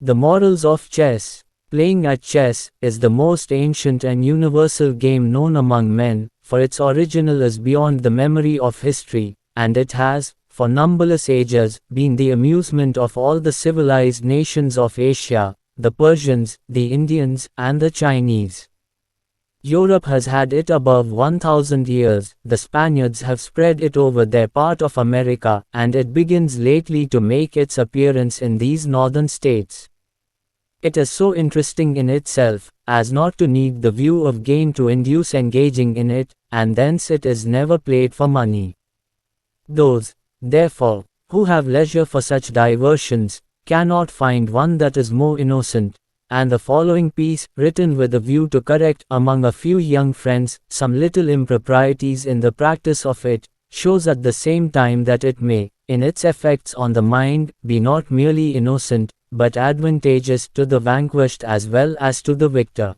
The morals of chess. Playing at chess is the most ancient and universal game known among men, for its original is beyond the memory of history, and it has, for numberless ages, been the amusement of all the civilized nations of Asia, the Persians, the Indians, and the Chinese. Europe has had it above 1000 years, the Spaniards have spread it over their part of America, and it begins lately to make its appearance in these northern states. It is so interesting in itself, as not to need the view of gain to induce engaging in it, and thence it is never played for money. Those, therefore, who have leisure for such diversions, cannot find one that is more innocent, and the following piece, written with a view to correct, among a few young friends, some little improprieties in the practice of it, shows at the same time that it may, in its effects on the mind, be not merely innocent, but advantageous to the vanquished as well as to the victor.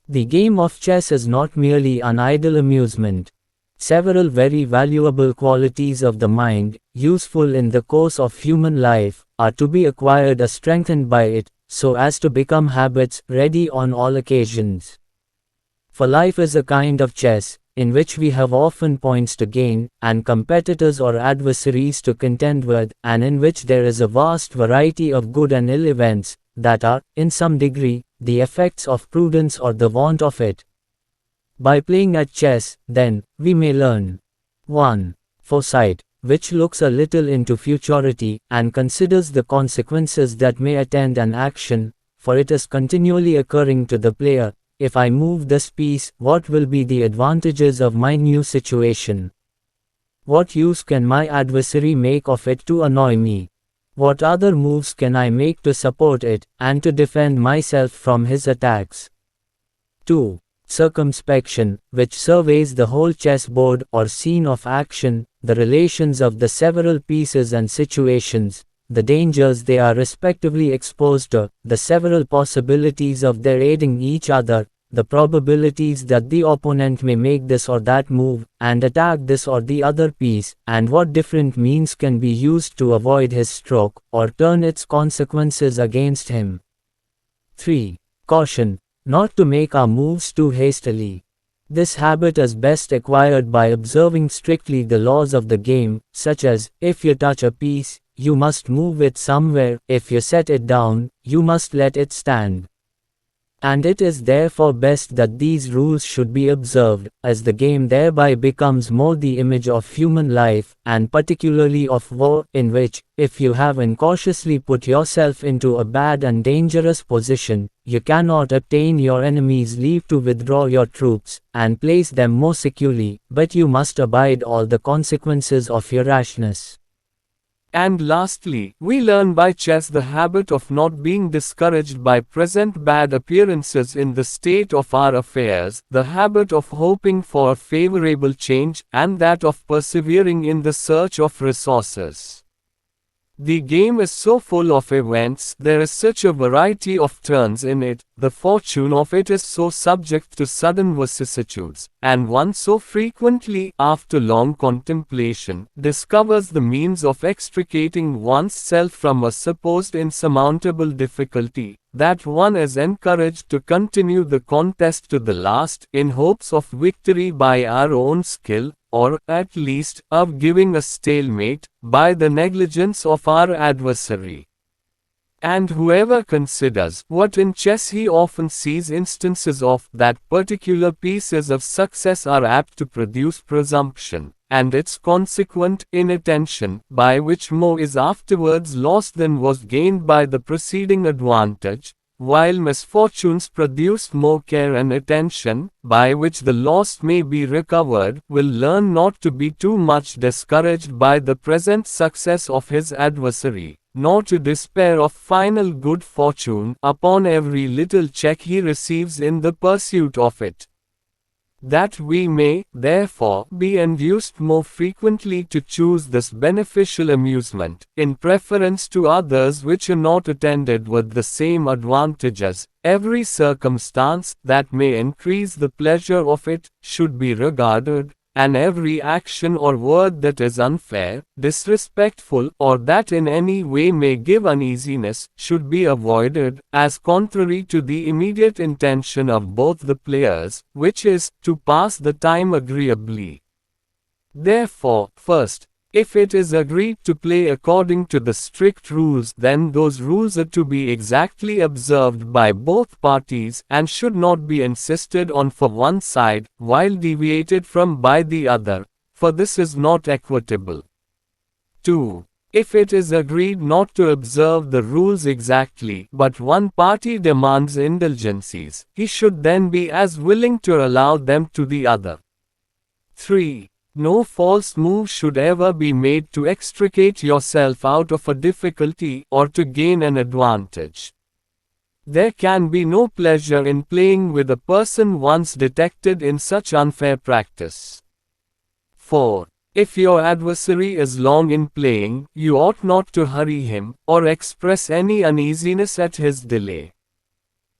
The game of chess is not merely an idle amusement. Several very valuable qualities of the mind, useful in the course of human life, are to be acquired or strengthened by it, so as to become habits, ready on all occasions. For life is a kind of chess, in which we have often points to gain, and competitors or adversaries to contend with, and in which there is a vast variety of good and ill events, that are, in some degree, the effects of prudence or the want of it. By playing at chess, then, we may learn 1. Foresight, which looks a little into futurity, and considers the consequences that may attend an action, for it is continually occurring to the player, if I move this piece, what will be the advantages of my new situation? What use can my adversary make of it to annoy me? What other moves can I make to support it, and to defend myself from his attacks? 2. Circumspection, which surveys the whole chessboard or scene of action, the relations of the several pieces and situations, the dangers they are respectively exposed to, the several possibilities of their aiding each other, the probabilities that the opponent may make this or that move, and attack this or the other piece, and what different means can be used to avoid his stroke, or turn its consequences against him. 3. Caution, not to make our moves too hastily. This habit is best acquired by observing strictly the laws of the game, such as, if you touch a piece, you must move it somewhere, if you set it down, you must let it stand. And it is therefore best that these rules should be observed, as the game thereby becomes more the image of human life, and particularly of war, in which, if you have incautiously put yourself into a bad and dangerous position, you cannot obtain your enemies' leave to withdraw your troops, and place them more securely, but you must abide all the consequences of your rashness. And lastly, we learn by chess the habit of not being discouraged by present bad appearances in the state of our affairs, the habit of hoping for a favorable change, and that of persevering in the search of resources. The game is so full of events, there is such a variety of turns in it, the fortune of it is so subject to sudden vicissitudes, and one so frequently, after long contemplation, discovers the means of extricating one's self from a supposed insurmountable difficulty, that one is encouraged to continue the contest to the last, in hopes of victory by our own skill, or, at least, of giving a stalemate, by the negligence of our adversary. And whoever considers what in chess he often sees instances of, that particular pieces of success are apt to produce presumption, and its consequent inattention, by which more is afterwards lost than was gained by the preceding advantage, while misfortunes produce more care and attention, by which the lost may be recovered, will learn not to be too much discouraged by the present success of his adversary, nor to despair of final good fortune upon every little check he receives in the pursuit of it. That we may, therefore, be induced more frequently to choose this beneficial amusement, in preference to others which are not attended with the same advantages, every circumstance that may increase the pleasure of it, should be regarded, and every action or word that is unfair, disrespectful, or that in any way may give uneasiness, should be avoided, as contrary to the immediate intention of both the players, which is, to pass the time agreeably. Therefore, first, if it is agreed to play according to the strict rules, then those rules are to be exactly observed by both parties and should not be insisted on for one side, while deviated from by the other, for this is not equitable. 2. If it is agreed not to observe the rules exactly, but one party demands indulgences, he should then be as willing to allow them to the other. 3. No false move should ever be made to extricate yourself out of a difficulty or to gain an advantage. There can be no pleasure in playing with a person once detected in such unfair practice. 4. If your adversary is long in playing, you ought not to hurry him, or express any uneasiness at his delay.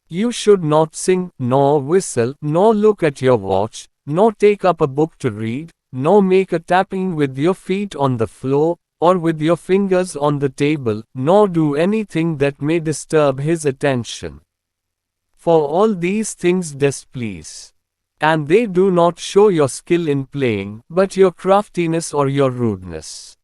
You should not sing, nor whistle, nor look at your watch, nor take up a book to read, nor make a tapping with your feet on the floor, or with your fingers on the table, nor do anything that may disturb his attention. For all these things displease. And they do not show your skill in playing, but your craftiness or your rudeness.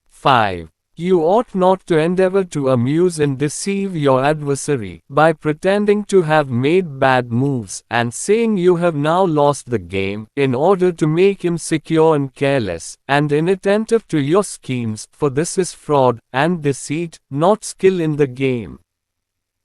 5. You ought not to endeavor to amuse and deceive your adversary, by pretending to have made bad moves, and saying you have now lost the game, in order to make him secure and careless, and inattentive to your schemes, for this is fraud, and deceit, not skill in the game.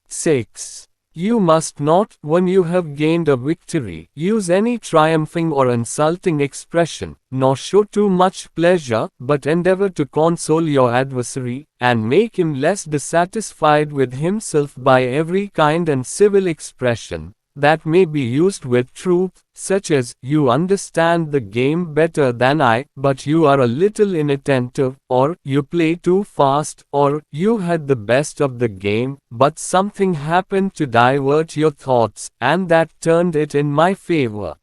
6. You must not, when you have gained a victory, use any triumphing or insulting expression, nor show too much pleasure, but endeavor to console your adversary, and make him less dissatisfied with himself by every kind and civil expression that may be used with truth, such as, "You understand the game better than I, but you are a little inattentive," or, "You play too fast," or, "You had the best of the game, but something happened to divert your thoughts, and that turned it in my favor."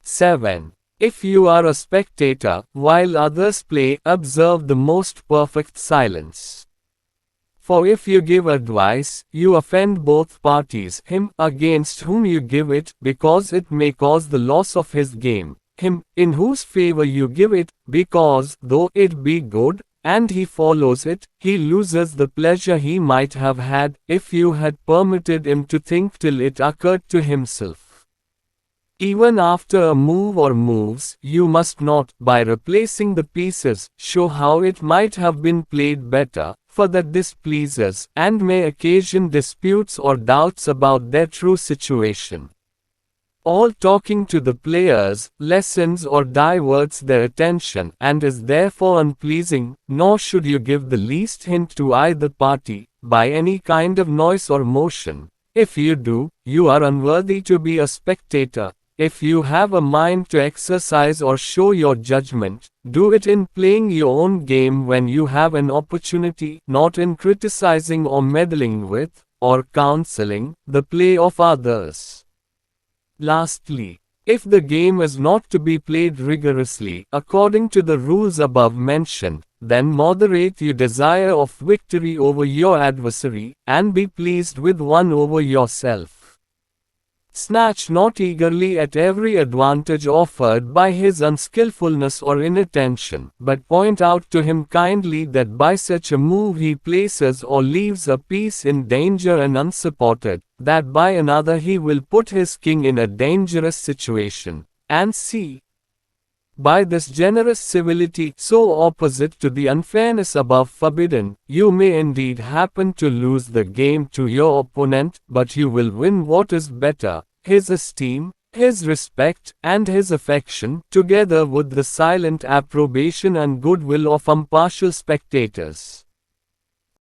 7. If you are a spectator, while others play, observe the most perfect silence. For if you give advice, you offend both parties, him against whom you give it, because it may cause the loss of his game, him in whose favor you give it, because, though it be good, and he follows it, he loses the pleasure he might have had, if you had permitted him to think till it occurred to himself. Even after a move or moves, you must not, by replacing the pieces, show how it might have been played better, for that displeases, and may occasion disputes or doubts about their true situation. All talking to the players lessens or diverts their attention, and is therefore unpleasing, nor should you give the least hint to either party, by any kind of noise or motion. If you do, you are unworthy to be a spectator. If you have a mind to exercise or show your judgment, do it in playing your own game when you have an opportunity, not in criticizing or meddling with, or counseling, the play of others. Lastly, if the game is not to be played rigorously, according to the rules above mentioned, then moderate your desire of victory over your adversary, and be pleased with one over yourself. Snatch not eagerly at every advantage offered by his unskillfulness or inattention, but point out to him kindly that by such a move he places or leaves a piece in danger and unsupported, that by another he will put his king in a dangerous situation, and see. By this generous civility, so opposite to the unfairness above forbidden, you may indeed happen to lose the game to your opponent, but you will win what is better, his esteem, his respect, and his affection, together with the silent approbation and goodwill of impartial spectators.